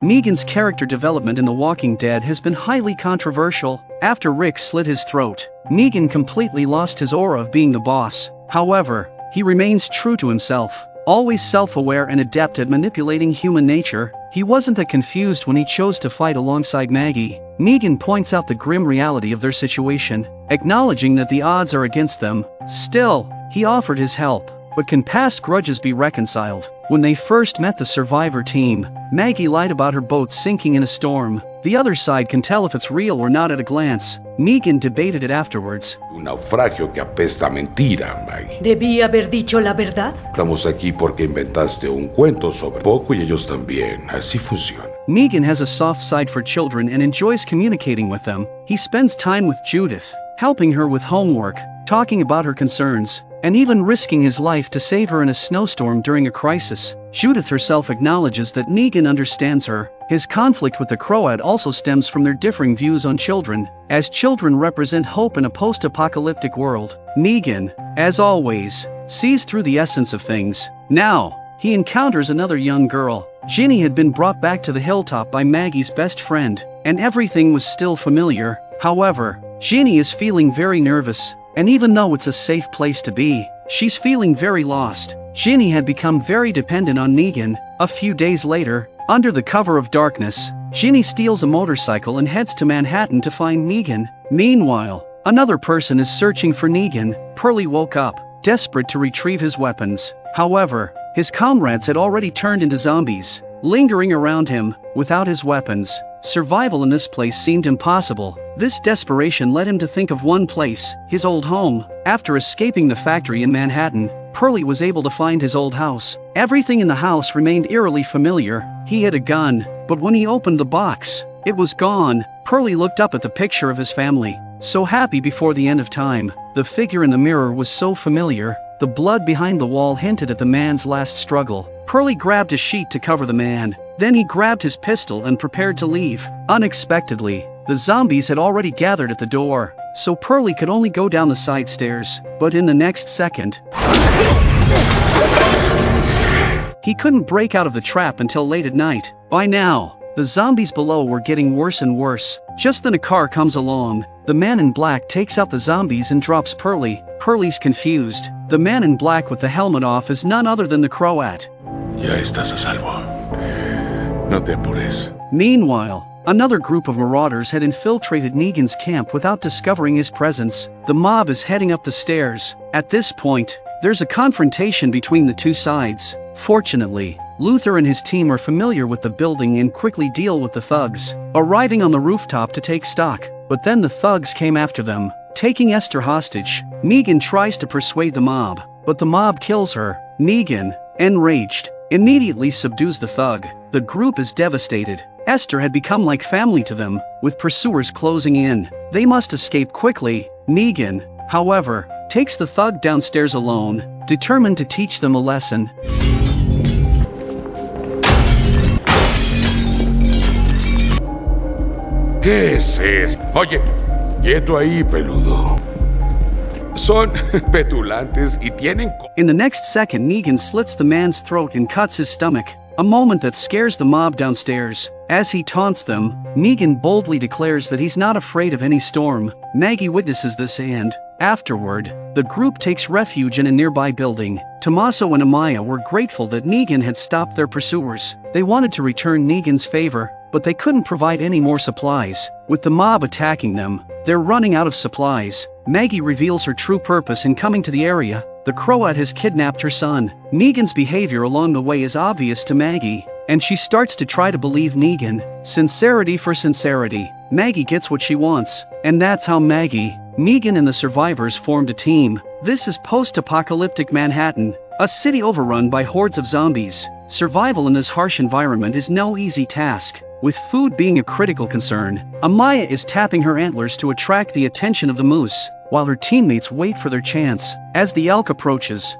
Negan's character development in The Walking Dead has been highly controversial. After Rick slit his throat, Negan completely lost his aura of being the boss. However, he remains true to himself, always self-aware and adept at manipulating human nature. He wasn't that confused when he chose to fight alongside Maggie. Negan points out the grim reality of their situation, acknowledging that the odds are against them. Still, he offered his help. But can past grudges be reconciled? When they first met the survivor team, Maggie lied about her boat sinking in a storm. The other side can tell if it's real or not at a glance. Negan debated it afterwards. Un naufragio que apesta a mentira, Maggie. ¿Debí haber dicho la verdad? Estamos aquí porque inventaste un cuento sobre poco y ellos también. Así funciona. Negan has a soft side for children and enjoys communicating with them. He spends time with Judith, helping her with homework, talking about her concerns, and even risking his life to save her in a snowstorm during a crisis. Judith herself acknowledges that Negan understands her. His conflict with the Croat also stems from their differing views on children, as children represent hope in a post-apocalyptic world. Negan, as always, sees through the essence of things. Now, he encounters another young girl. Ginny had been brought back to the hilltop by Maggie's best friend, and everything was still familiar. However, Ginny is feeling very nervous, and even though it's a safe place to be, she's feeling very lost. Ginny had become very dependent on Negan. A few days later, under the cover of darkness, Ginny steals a motorcycle and heads to Manhattan to find Negan. Meanwhile, another person is searching for Negan. Pearlie woke up, desperate to retrieve his weapons. However, his comrades had already turned into zombies, lingering around him, without his weapons. Survival in this place seemed impossible. This desperation led him to think of one place, his old home. After escaping the factory in Manhattan, Pearlie was able to find his old house. Everything in the house remained eerily familiar. He had a gun, but when he opened the box, it was gone. Pearlie looked up at the picture of his family, so happy before the end of time. The figure in the mirror was so familiar. The blood behind the wall hinted at the man's last struggle. Pearlie grabbed a sheet to cover the man. Then he grabbed his pistol and prepared to leave. Unexpectedly, the zombies had already gathered at the door, so Pearlie could only go down the side stairs. But in the next second, he couldn't break out of the trap until late at night. By now, the zombies below were getting worse and worse. Just then a car comes along. The man in black takes out the zombies and drops Pearlie. Pearlie's confused. The man in black with the helmet off is none other than the Croat. Ya estás a salvo. No te apures. Meanwhile, another group of marauders had infiltrated Negan's camp without discovering his presence. The mob is heading up the stairs. At this point, there's a confrontation between the two sides. Fortunately, Luther and his team are familiar with the building and quickly deal with the thugs, arriving on the rooftop to take stock. But then the thugs came after them, taking Esther hostage. Negan tries to persuade the mob, but the mob kills her. Negan, enraged, immediately subdues the thug. The group is devastated. Esther had become like family to them, with pursuers closing in. They must escape quickly. Negan, however, takes the thug downstairs alone, determined to teach them a lesson. ¿Qué es esto? Oye, quieto ahí, peludo. Son petulantes y tienen... In the next second, Negan slits the man's throat and cuts his stomach, a moment that scares the mob downstairs. As he taunts them, Negan boldly declares that he's not afraid of any storm. Maggie witnesses this and, afterward, the group takes refuge in a nearby building. Tommaso and Amaya were grateful that Negan had stopped their pursuers. They wanted to return Negan's favor, but they couldn't provide any more supplies. With the mob attacking them, they're running out of supplies. Maggie reveals her true purpose in coming to the area. The Croat has kidnapped her son. Negan's behavior along the way is obvious to Maggie, and she starts to try to believe Negan. Sincerity for sincerity. Maggie gets what she wants, and that's how Maggie, Negan and the survivors formed a team. This is post-apocalyptic Manhattan, a city overrun by hordes of zombies. Survival in this harsh environment is no easy task, with food being a critical concern. Amaya is tapping her antlers to attract the attention of the moose, while her teammates wait for their chance. As the elk approaches,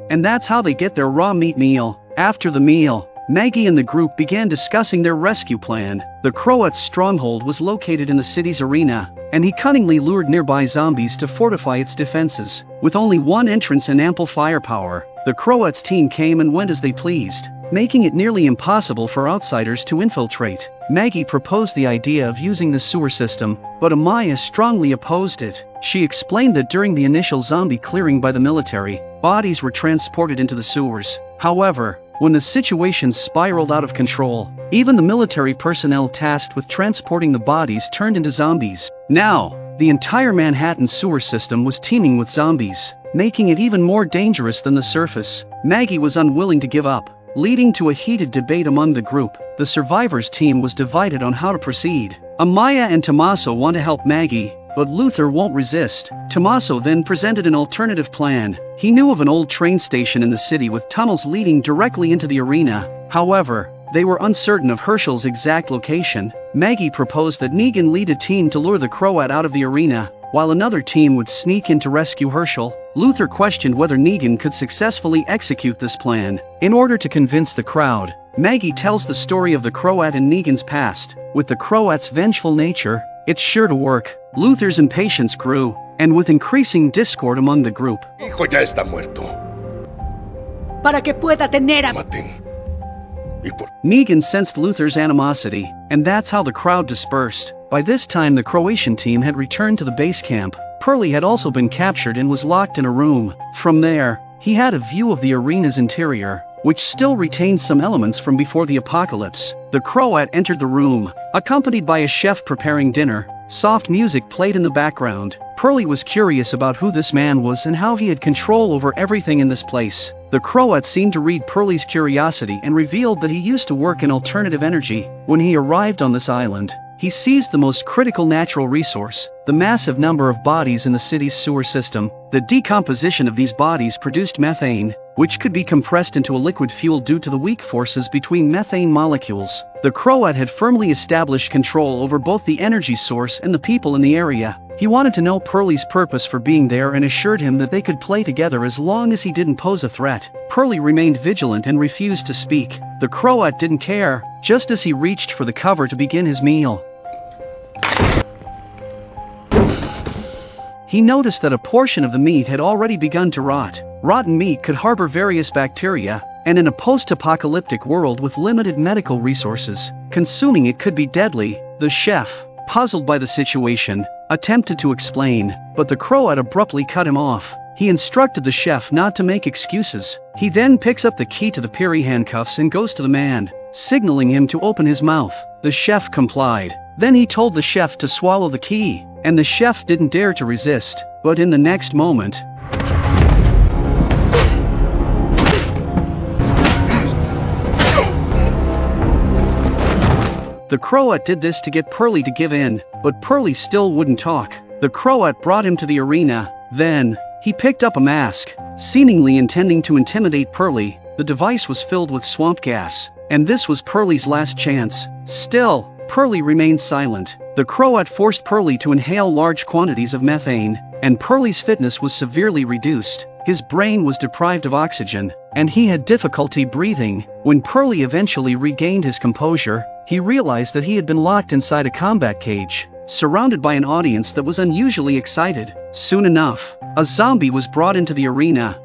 and that's how they get their raw meat meal. After the meal, Maggie and the group began discussing their rescue plan. The Croat's stronghold was located in the city's arena, and he cunningly lured nearby zombies to fortify its defenses. With only one entrance and ample firepower, the Croats team came and went as they pleased, making it nearly impossible for outsiders to infiltrate. Maggie proposed the idea of using the sewer system, but Amaya strongly opposed it. She explained that during the initial zombie clearing by the military, bodies were transported into the sewers. However, when the situation spiraled out of control, even the military personnel tasked with transporting the bodies turned into zombies. Now, the entire Manhattan sewer system was teeming with zombies, making it even more dangerous than the surface. Maggie was unwilling to give up, leading to a heated debate among the group. The survivors team was divided on how to proceed. Amaya and Tommaso want to help Maggie, but Luther won't resist. Tommaso then presented an alternative plan. He knew of an old train station in the city with tunnels leading directly into the arena. However, they were uncertain of Herschel's exact location. Maggie proposed that Negan lead a team to lure the Croat out of the arena, while another team would sneak in to rescue Herschel. Luther questioned whether Negan could successfully execute this plan. In order to convince the crowd, Maggie tells the story of the Croat and Negan's past. With the Croat's vengeful nature, it's sure to work. Luther's impatience grew, and with increasing discord among the group. Hijo ya está muerto. Para que pueda tener a... Maten. Negan sensed Luther's animosity, and that's how the crowd dispersed. By this time the Croatian team had returned to the base camp. Pearlie had also been captured and was locked in a room. From there, he had a view of the arena's interior, which still retained some elements from before the apocalypse. The Croat entered the room, accompanied by a chef preparing dinner. Soft music played in the background. Pearlie was curious about who this man was and how he had control over everything in this place. The Croat seemed to read Pearlie's curiosity and revealed that he used to work in alternative energy. When he arrived on this island, he seized the most critical natural resource, the massive number of bodies in the city's sewer system. The decomposition of these bodies produced methane, which could be compressed into a liquid fuel due to the weak forces between methane molecules. The Croat had firmly established control over both the energy source and the people in the area. He wanted to know Pearlie's purpose for being there and assured him that they could play together as long as he didn't pose a threat. Pearlie remained vigilant and refused to speak. The Croat didn't care, just as he reached for the cover to begin his meal. He noticed that a portion of the meat had already begun to rot. Rotten meat could harbor various bacteria, and in a post-apocalyptic world with limited medical resources, consuming it could be deadly. The chef, puzzled by the situation, attempted to explain, but the Croat abruptly cut him off. He instructed the chef not to make excuses. He then picks up the key to the Piri handcuffs and goes to the man, signaling him to open his mouth. The chef complied. Then he told the chef to swallow the key, and the chef didn't dare to resist. But in the next moment, the Croat did this to get Pearlie to give in, but Pearlie still wouldn't talk. The Croat brought him to the arena. Then, he picked up a mask, seemingly intending to intimidate Pearlie. The device was filled with swamp gas, and this was Pearlie's last chance. Still, Pearlie remained silent. The Croat forced Pearlie to inhale large quantities of methane, and Pearlie's fitness was severely reduced. His brain was deprived of oxygen, and he had difficulty breathing. When Pearlie eventually regained his composure, he realized that he had been locked inside a combat cage, surrounded by an audience that was unusually excited. Soon enough, a zombie was brought into the arena.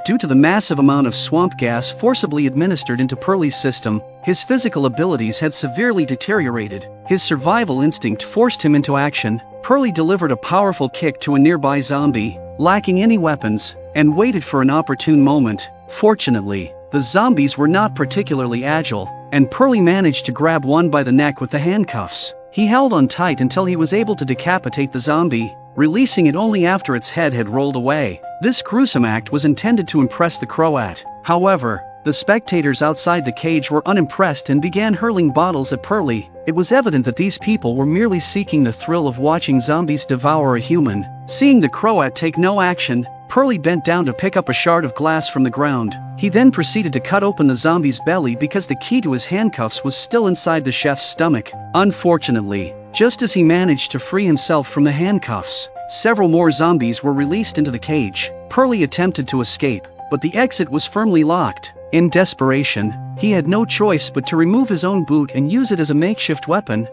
Due to the massive amount of swamp gas forcibly administered into Pearlie's system, his physical abilities had severely deteriorated. His survival instinct forced him into action. Pearlie delivered a powerful kick to a nearby zombie, lacking any weapons, and waited for an opportune moment. Fortunately, the zombies were not particularly agile, and Pearlie managed to grab one by the neck with the handcuffs. He held on tight until he was able to decapitate the zombie, releasing it only after its head had rolled away. This gruesome act was intended to impress the Croat. However, the spectators outside the cage were unimpressed and began hurling bottles at Pearlie. It was evident that these people were merely seeking the thrill of watching zombies devour a human. Seeing the Croat take no action, Pearlie bent down to pick up a shard of glass from the ground. He then proceeded to cut open the zombie's belly because the key to his handcuffs was still inside the chef's stomach. Unfortunately, just as he managed to free himself from the handcuffs, several more zombies were released into the cage. Pearlie attempted to escape, but the exit was firmly locked. In desperation, he had no choice but to remove his own boot and use it as a makeshift weapon.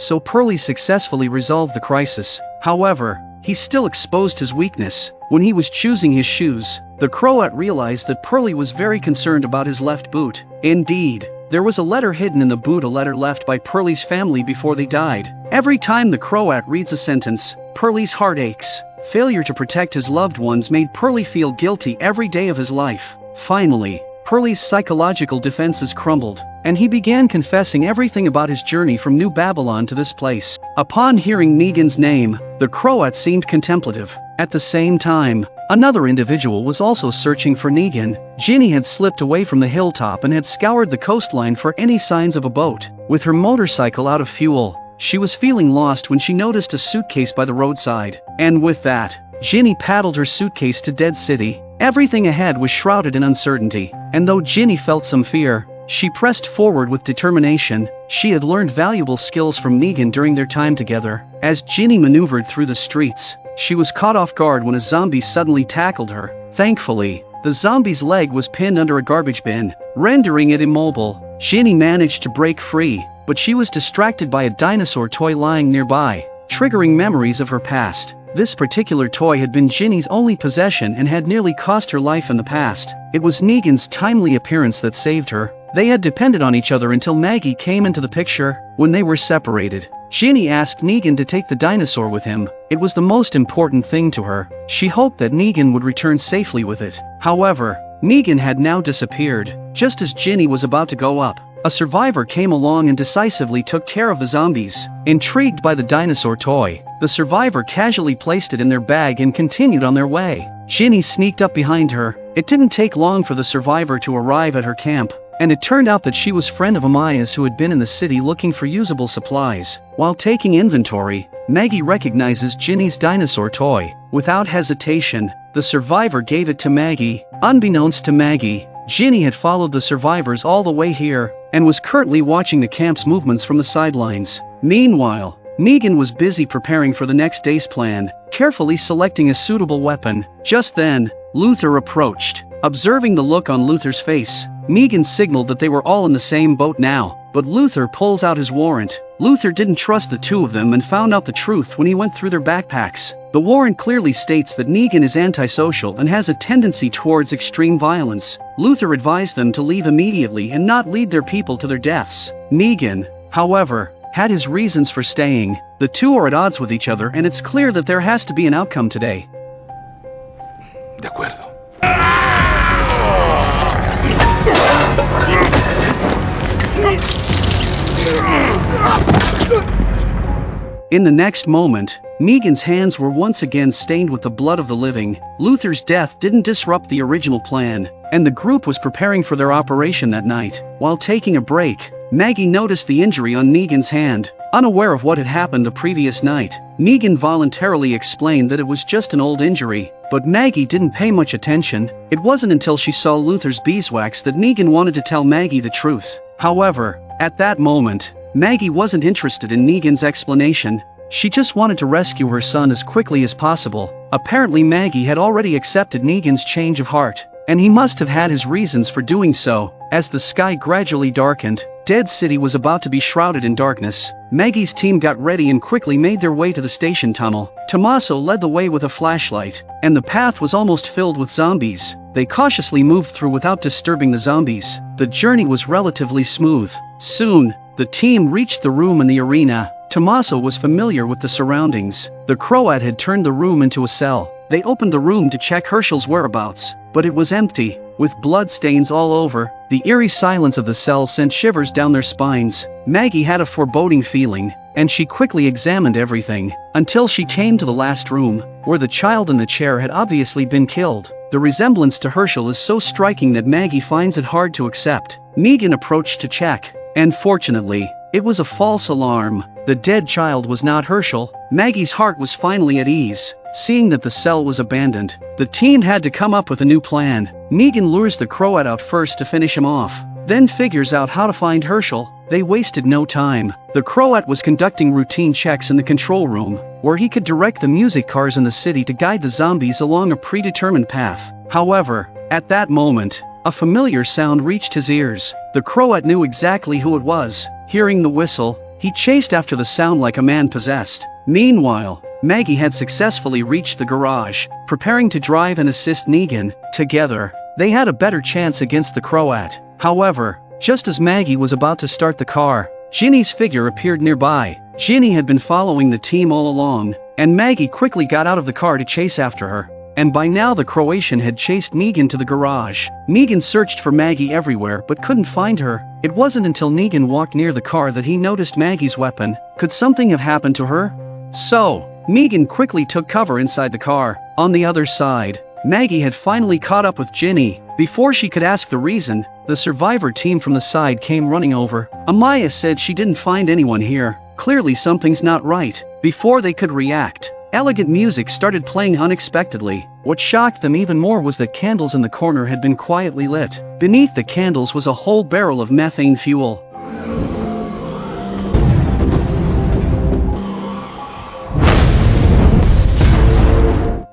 so Pearly successfully resolved the crisis. However, he still exposed his weakness. When he was choosing his shoes, the Croat realized that Pearly was very concerned about his left boot. Indeed, there was a letter hidden in the boot, a letter left by Pearly's family before they died. Every time the Croat reads a sentence, Pearly's heart aches. Failure to protect his loved ones made Pearly feel guilty every day of his life. Finally, Pearly's psychological defenses crumbled, and he began confessing everything about his journey from New Babylon to this place. Upon hearing Negan's name, the Croat seemed contemplative. At the same time, another individual was also searching for Negan. Ginny had slipped away from the hilltop and had scoured the coastline for any signs of a boat. With her motorcycle out of fuel, she was feeling lost when she noticed a suitcase by the roadside. And with that, Ginny paddled her suitcase to Dead City. Everything ahead was shrouded in uncertainty, and though Ginny felt some fear, she pressed forward with determination. She had learned valuable skills from Negan during their time together. As Ginny maneuvered through the streets, she was caught off guard when a zombie suddenly tackled her. Thankfully, the zombie's leg was pinned under a garbage bin, rendering it immobile. Ginny managed to break free, but she was distracted by a dinosaur toy lying nearby, triggering memories of her past. This particular toy had been Ginny's only possession and had nearly cost her life in the past. It was Negan's timely appearance that saved her. They had depended on each other until Maggie came into the picture. When they were separated, Ginny asked Negan to take the dinosaur with him. It was the most important thing to her. She hoped that Negan would return safely with it. However, Negan had now disappeared. Just as Ginny was about to go up, a survivor came along and decisively took care of the zombies. Intrigued by the dinosaur toy, the survivor casually placed it in their bag and continued on their way. Ginny sneaked up behind her. It didn't take long for the survivor to arrive at her camp, and it turned out that she was friend of Amaya's who had been in the city looking for usable supplies. While taking inventory, Maggie recognizes Ginny's dinosaur toy. Without hesitation, the survivor gave it to Maggie. Unbeknownst to Maggie, Ginny had followed the survivors all the way here, and was currently watching the camp's movements from the sidelines. Meanwhile, Negan was busy preparing for the next day's plan, carefully selecting a suitable weapon. Just then, Luther approached. Observing the look on Luther's face, Negan signaled that they were all in the same boat now, but Luther pulls out his warrant. Luther didn't trust the two of them and found out the truth when he went through their backpacks. The warrant clearly states that Negan is antisocial and has a tendency towards extreme violence. Luther advised them to leave immediately and not lead their people to their deaths. Negan, however, had his reasons for staying. The two are at odds with each other and it's clear that there has to be an outcome today. De acuerdo. In the next moment, Negan's hands were once again stained with the blood of the living. Luther's death didn't disrupt the original plan, and the group was preparing for their operation that night. While taking a break, Maggie noticed the injury on Negan's hand. Unaware of what had happened the previous night, Negan voluntarily explained that it was just an old injury, but Maggie didn't pay much attention. It wasn't until she saw Luther's beeswax that Negan wanted to tell Maggie the truth. However, at that moment, Maggie wasn't interested in Negan's explanation. She just wanted to rescue her son as quickly as possible. Apparently Maggie had already accepted Negan's change of heart, and he must have had his reasons for doing so. As the sky gradually darkened, Dead City was about to be shrouded in darkness. Maggie's team got ready and quickly made their way to the station tunnel. Tommaso led the way with a flashlight, and the path was almost filled with zombies. They cautiously moved through without disturbing the zombies. The journey was relatively smooth. Soon, the team reached the room in the arena. Tommaso was familiar with the surroundings. The Croat had turned the room into a cell. They opened the room to check Herschel's whereabouts, but it was empty. With blood stains all over, the eerie silence of the cell sent shivers down their spines. Maggie had a foreboding feeling, and she quickly examined everything, until she came to the last room, where the child in the chair had obviously been killed. The resemblance to Herschel is so striking that Maggie finds it hard to accept. Negan approached to check, and fortunately, it was a false alarm. The dead child was not Herschel. Maggie's heart was finally at ease, seeing that the cell was abandoned. The team had to come up with a new plan. Negan lures the Croat out first to finish him off, then figures out how to find Herschel. They wasted no time. The Croat was conducting routine checks in the control room, where he could direct the music cars in the city to guide the zombies along a predetermined path. However, at that moment, a familiar sound reached his ears. The Croat knew exactly who it was. Hearing the whistle, He chased after the sound like a man possessed. Meanwhile, Maggie had successfully reached the garage, preparing to drive and assist Negan. Together, they had a better chance against the Croat. However, just as Maggie was about to start the car, Ginny's figure appeared nearby. Ginny had been following the team all along, and Maggie quickly got out of the car to chase after her. And by now the Croatian had chased Negan to the garage. Negan searched for Maggie everywhere but couldn't find her. It wasn't until Negan walked near the car that he noticed Maggie's weapon. Could something have happened to her? So, Negan quickly took cover inside the car. On the other side, Maggie had finally caught up with Ginny. Before she could ask the reason, the survivor team from the side came running over. Amaya said she didn't find anyone here. Clearly something's not right. Before they could react, elegant music started playing unexpectedly. What shocked them even more was that candles in the corner had been quietly lit. Beneath the candles was a whole barrel of methane fuel.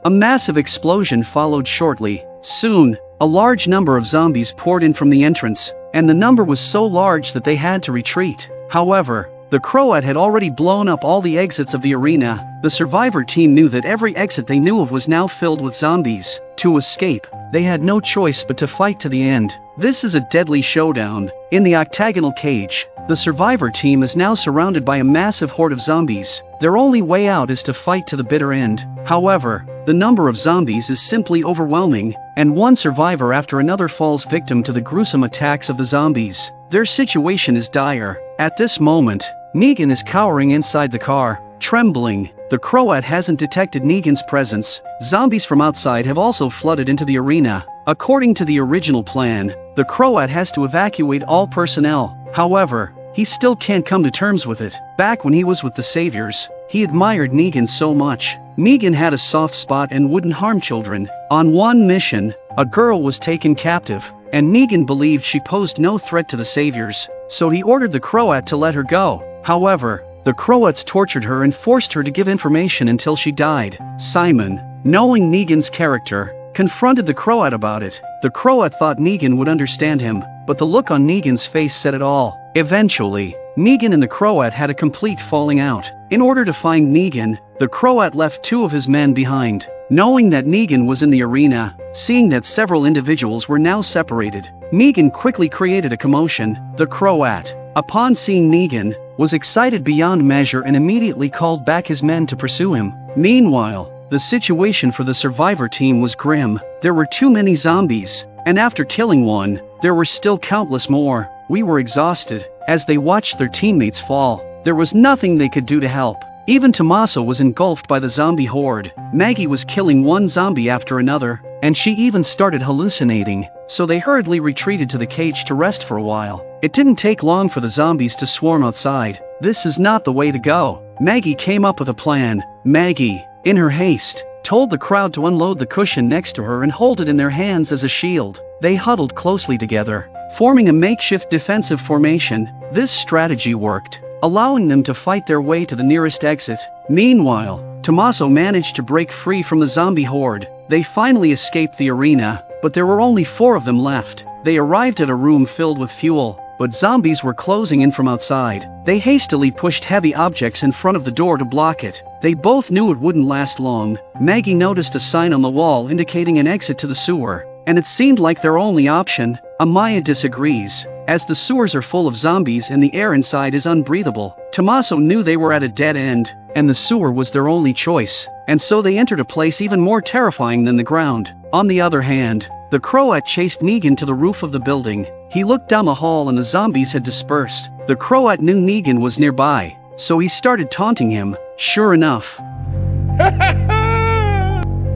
A massive explosion followed shortly. Soon, a large number of zombies poured in from the entrance, and the number was so large that they had to retreat. However, the Croat had already blown up all the exits of the arena. The survivor team knew that every exit they knew of was now filled with zombies. To escape, they had no choice but to fight to the end. This is a deadly showdown. In the octagonal cage, the survivor team is now surrounded by a massive horde of zombies. Their only way out is to fight to the bitter end. However, the number of zombies is simply overwhelming, and one survivor after another falls victim to the gruesome attacks of the zombies. Their situation is dire. At this moment, Negan is cowering inside the car, trembling. The Croat hasn't detected Negan's presence. Zombies from outside have also flooded into the arena. According to the original plan, the Croat has to evacuate all personnel. However, he still can't come to terms with it. Back when he was with the Saviors, he admired Negan so much. Negan had a soft spot and wouldn't harm children. On one mission, a girl was taken captive, and Negan believed she posed no threat to the Saviors, so he ordered the Croat to let her go. However, the Croats tortured her and forced her to give information until she died. Simon, knowing Negan's character, confronted the Croat about it. The Croat thought Negan would understand him, but the look on Negan's face said it all. Eventually, Negan and the Croat had a complete falling out. In order to find Negan, the Croat left two of his men behind. Knowing that Negan was in the arena, seeing that several individuals were now separated, Negan quickly created a commotion. The Croat, upon seeing Negan, was excited beyond measure and immediately called back his men to pursue him. Meanwhile, the situation for the survivor team was grim. There were too many zombies, and after killing one, there were still countless more. We were exhausted. As they watched their teammates fall, there was nothing they could do to help. Even Tommaso was engulfed by the zombie horde. Maggie was killing one zombie after another, and she even started hallucinating, so they hurriedly retreated to the cage to rest for a while. It didn't take long for the zombies to swarm outside. This is not the way to go. Maggie came up with a plan. Maggie, in her haste, told the crowd to unload the cushion next to her and hold it in their hands as a shield. They huddled closely together, forming a makeshift defensive formation. This strategy worked, allowing them to fight their way to the nearest exit. Meanwhile, Tommaso managed to break free from the zombie horde. They finally escaped the arena, but there were only 4 of them left. They arrived at a room filled with fuel, but zombies were closing in from outside. They hastily pushed heavy objects in front of the door to block it. They both knew it wouldn't last long. Maggie noticed a sign on the wall indicating an exit to the sewer, and it seemed like their only option. Amaya disagrees, as the sewers are full of zombies and the air inside is unbreathable. Tommaso knew they were at a dead end, and the sewer was their only choice, and so they entered a place even more terrifying than the ground. On the other hand, the Croat chased Negan to the roof of the building. He looked down the hall and the zombies had dispersed. The Croat knew Negan was nearby, so he started taunting him. Sure enough,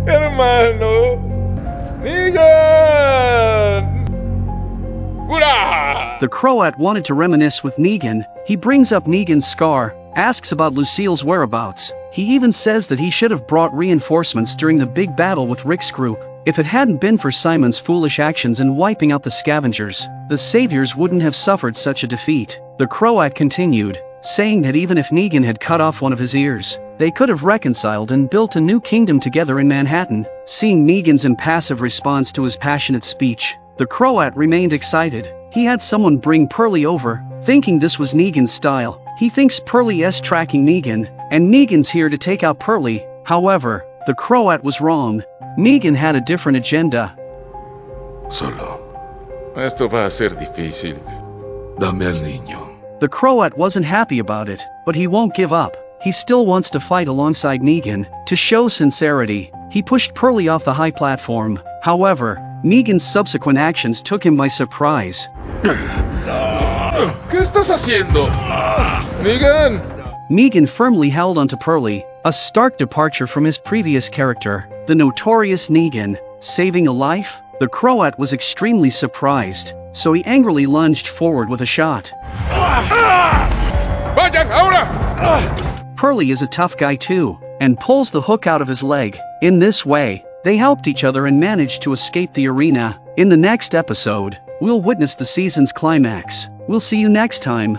Hermano, Negan! Hurrah! the Croat wanted to reminisce with Negan. He brings up Negan's scar, asks about Lucille's whereabouts. He even says that he should have brought reinforcements during the big battle with Rick's group. If it hadn't been for Simon's foolish actions in wiping out the scavengers, the Saviors wouldn't have suffered such a defeat. The Croat continued, saying that even if Negan had cut off one of his ears, they could have reconciled and built a new kingdom together in Manhattan. Seeing Negan's impassive response to his passionate speech, the Croat remained excited. He had someone bring Pearlie over, thinking this was Negan's style. He thinks Pearly is tracking Negan, and Negan's here to take out Pearly. However, the Croat was wrong. Negan had a different agenda. Solo. Esto va a ser difícil. Dame al niño. The Croat wasn't happy about it, but he won't give up. He still wants to fight alongside Negan. To show sincerity, he pushed Pearly off the high platform. However, Negan's subsequent actions took him by surprise. ¿Qué estás haciendo? Negan! Negan firmly held onto Pearly, a stark departure from his previous character, the notorious Negan. Saving a life? The Croat was extremely surprised, so he angrily lunged forward with a shot. ¡Vayan ahora! Pearly is a tough guy too, and pulls the hook out of his leg. In this way, they helped each other and managed to escape the arena. In the next episode, we'll witness the season's climax. We'll see you next time.